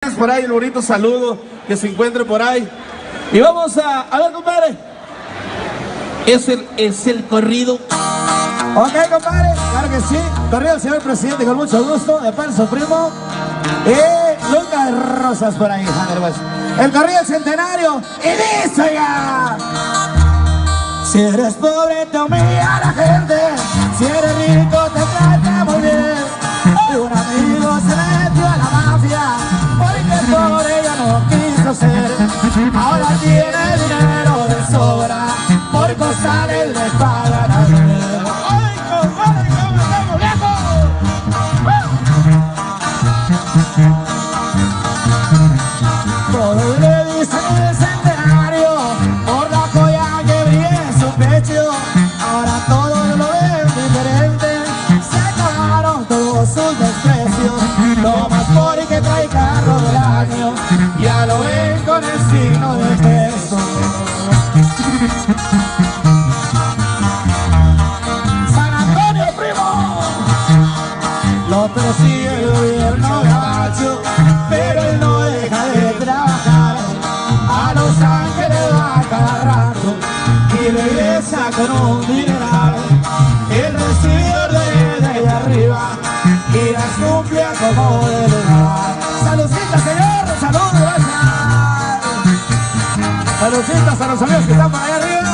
Por ahí el bonito saludo que se encuentre por ahí. Y vamos a ver, compadre. Es el corrido. Ok, compadre, claro que sí. Corrido al señor presidente con mucho gusto. De parte de su primo Lucas Rosas por ahí, pues. El corrido del centenario. Y dice ya: si eres pobre te humilla la gente, si eres rico te trata muy bien. Y un amigo se metió a la mafia porque pobre ya no quiso ser. Ahora tiene dinero de sobra, por costales le pagan a él. ¡Ay, compadre, cómo estamos, viejo! Todos le dicen el centenario por la joya que brilla en su pecho. Ahora todos lo ven diferente, se acabaron todos sus desprecios. No más porque trae carro del año, ya lo ven con el signo de peso. San Antonio, primo, lo persigue el gobierno gabacho, pero él no deja de trabajar. A Los Ángeles va cada rato y regresa con un dineral. El recibidor de ahí arriba y las cumple como de lugar. ¡Saludcita, señor! ¡Salud, gracias! ¡Saludcitas a los amigos que están por allá arriba!